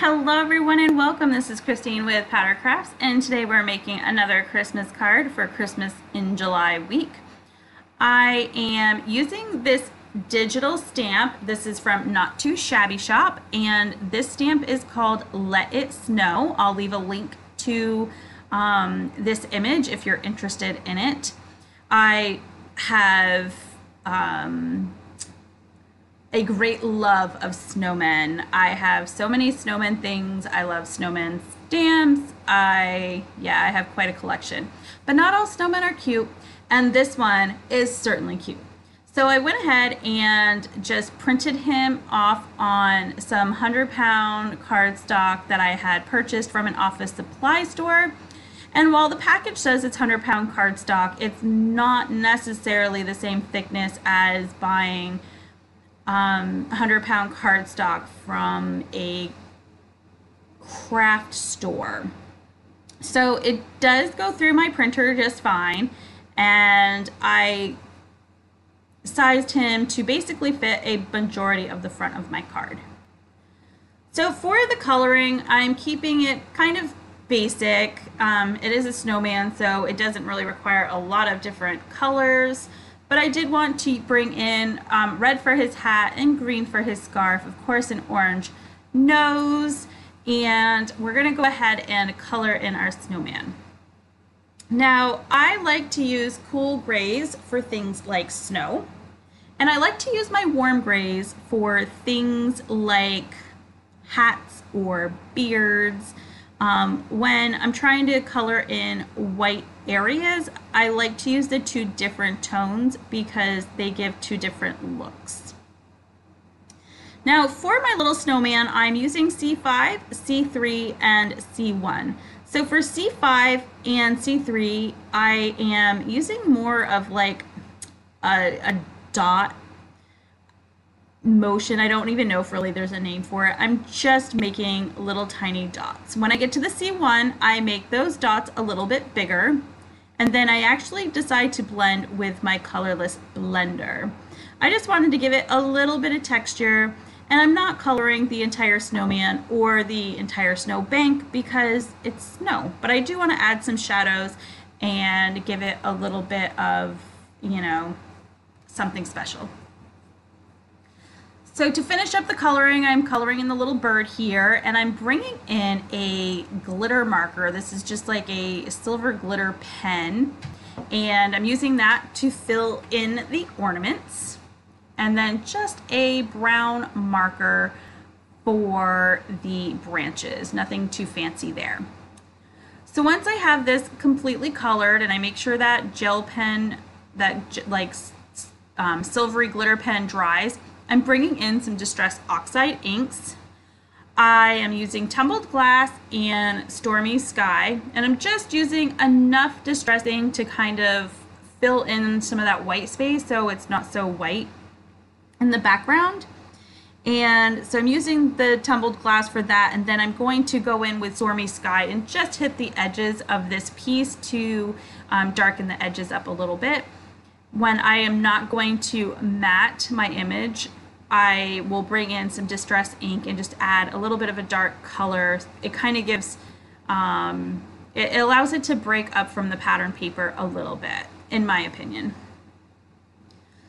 Hello everyone and welcome. This is Christine with Powder Crafts, and today we're making another Christmas card for Christmas in July week. I am using this digital stamp. This is from Not Too Shabby Shop, and this stamp is called Let It Snow. I'll leave a link to this image if you're interested in it. I have a great love of snowmen. I have so many snowman things. I love snowman stamps. I have quite a collection. But not all snowmen are cute, and this one is certainly cute. So I went ahead and just printed him off on some 100-pound cardstock that I had purchased from an office supply store. And while the package says it's 100-pound cardstock, it's not necessarily the same thickness as buying 100-pound cardstock from a craft store. So it does go through my printer just fine, and I sized him to basically fit a majority of the front of my card. So for the coloring, I'm keeping it kind of basic. It is a snowman, so it doesn't really require a lot of different colors. But I did want to bring in red for his hat and green for his scarf, of course an orange nose, and we're going to go ahead and color in our snowman. Now, I like to use cool grays for things like snow, and I like to use my warm grays for things like hats or beards. When I'm trying to color in white areas, I like to use the two different tones because they give two different looks. Now for my little snowman, I'm using C5, C3, and C1. So for C5 and C3, I am using more of like a dot motion. I don't even know if really there's a name for it. I'm just making little tiny dots. When I get to the C1, I make those dots a little bit bigger, and then I actually decide to blend with my colorless blender. I just wanted to give it a little bit of texture, and I'm not coloring the entire snowman or the entire snowbank because it's snow, but I do want to add some shadows and give it a little bit of, you know, something special. So to finish up the coloring, I'm coloring in the little bird here, and I'm bringing in a glitter marker. This is just like a silver glitter pen, and I'm using that to fill in the ornaments, and then just a brown marker for the branches. Nothing too fancy there. So once I have this completely colored, and I make sure that gel pen, that silvery glitter pen dries, I'm bringing in some Distress Oxide inks. I am using Tumbled Glass and Stormy Sky, and I'm just using enough Distress ink to kind of fill in some of that white space so it's not so white in the background. And so I'm using the Tumbled Glass for that, and then I'm going to go in with Stormy Sky and just hit the edges of this piece to darken the edges up a little bit. When I am not going to matte my image, I will bring in some Distress ink and just add a little bit of a dark color. It kind of gives, it allows it to break up from the pattern paper a little bit, in my opinion.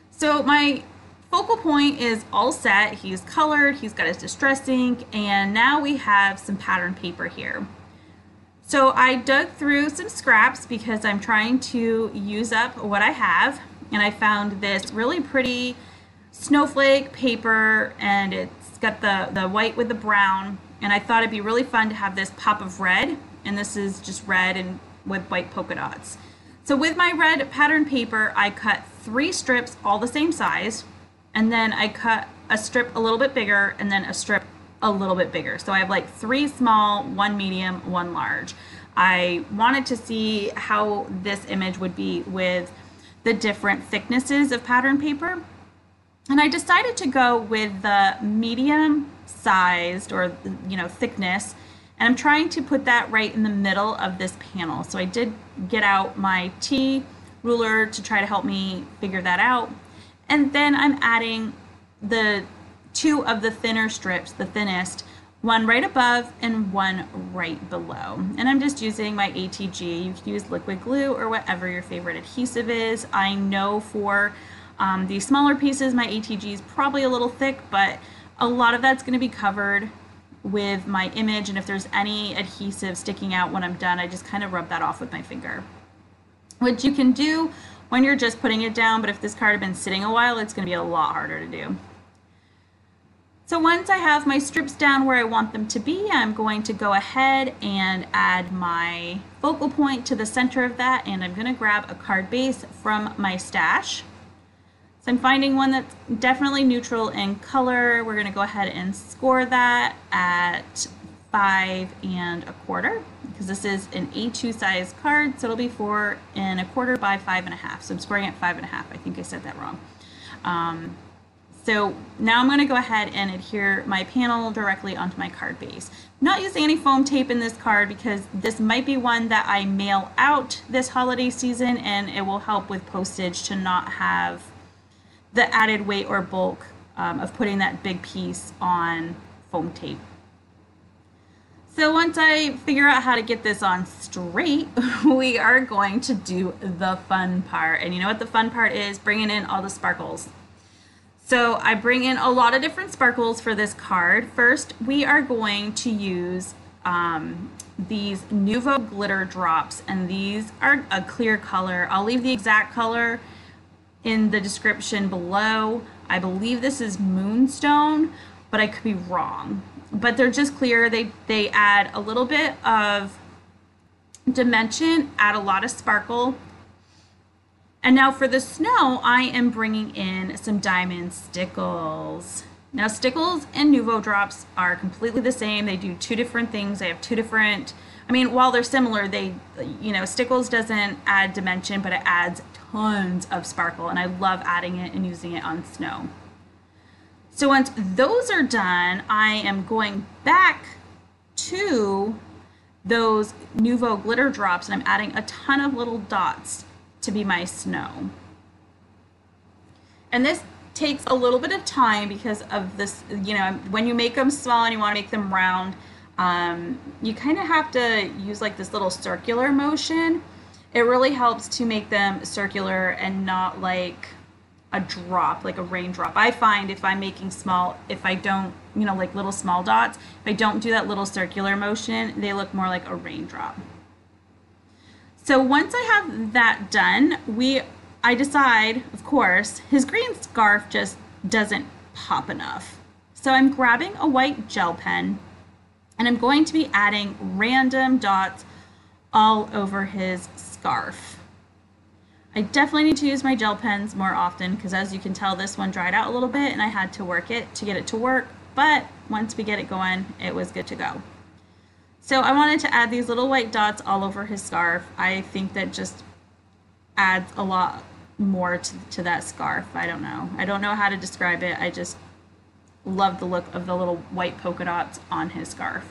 So my focal point is all set. He's colored, he's got his Distress ink, and now we have some pattern paper here. So I dug through some scraps because I'm trying to use up what I have, and I found this really pretty snowflake paper, and it's got the white with the brown, and I thought it'd be really fun to have this pop of red, and this is just red and with white polka dots. So with my red pattern paper, I cut 3 strips all the same size, and then I cut a strip a little bit bigger and then a strip a little bit bigger. So I have like 3 small, 1 medium, 1 large. I wanted to see how this image would be with the different thicknesses of pattern paper. And I decided to go with the medium sized, or thickness, and I'm trying to put that right in the middle of this panel. So I did get out my T ruler to try to help me figure that out. And then I'm adding the 2 of the thinner strips, the thinnest, one right above and one right below. And I'm just using my ATG. You can use liquid glue or whatever your favorite adhesive is. I know for these smaller pieces, my ATG is probably a little thick, but a lot of that's going to be covered with my image, and if there's any adhesive sticking out when I'm done, I just kind of rub that off with my finger, which you can do when you're just putting it down, but if this card had been sitting a while, it's going to be a lot harder to do. So once I have my strips down where I want them to be, I'm going to go ahead and add my focal point to the center of that, and I'm going to grab a card base from my stash. So I'm finding one that's definitely neutral in color. We're going to go ahead and score that at 5 1/4 because this is an A2 size card, so it'll be 4 1/4 by 5 1/2. So I'm scoring at 5 1/2. I think I said that wrong. So now I'm going to go ahead and adhere my panel directly onto my card base. I'm not using any foam tape in this card because this might be one that I mail out this holiday season, and it will help with postage to not have the added weight or bulk of putting that big piece on foam tape. So once I figure out how to get this on straight, we are going to do the fun part. And you know what the fun part is? Bringing in all the sparkles. So I bring in a lot of different sparkles for this card. First, we are going to use these Nuvo Glitter Drops, and these are a clear color. I'll leave the exact color in the description below. I believe this is Moonstone, but I could be wrong. But they're just clear. They add a little bit of dimension, add a lot of sparkle. And now for the snow, I am bringing in some diamond Stickles. Now Stickles and Nuvo Drops are completely the same. They do two different things. They have two different, I mean, while they're similar, Stickles doesn't add dimension, but it adds tons of sparkle, and I love adding it and using it on snow. So once those are done, I am going back to those Nuvo Glitter Drops, and I'm adding a ton of little dots to be my snow. And this takes a little bit of time because of this, when you make them small and you want to make them round, you kind of have to use like this little circular motion. It really helps to make them circular and not like a drop, like a raindrop. I find if I'm making small, if I don't, like little small dots, if I don't do that little circular motion, they look more like a raindrop. So once I have that done, I decide, of course, his green scarf just doesn't pop enough. So I'm grabbing a white gel pen, and I'm going to be adding random dots all over his scarf. I definitely need to use my gel pens more often because, as you can tell, this one dried out a little bit and I had to work it to get it to work, but once we get it going, it was good to go. So I wanted to add these little white dots all over his scarf. I think that just adds a lot more to that scarf. I don't know how to describe it. I just love the look of the little white polka dots on his scarf.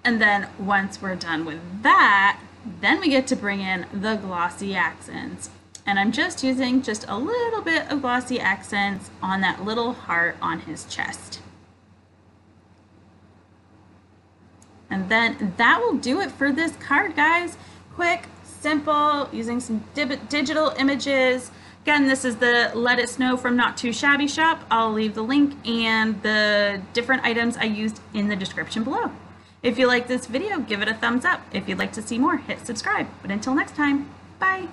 And then once we're done with that, then we get to bring in the glossy accents. And I'm just using just a little bit of glossy accents on that little heart on his chest. And then that will do it for this card, guys. Quick, simple, using some digital images. Again, this is the Let It Snow from Not Too Shabby Shop. I'll leave the link and the different items I used in the description below. If you like this video, give it a thumbs up. If you'd like to see more, hit subscribe. But until next time, bye.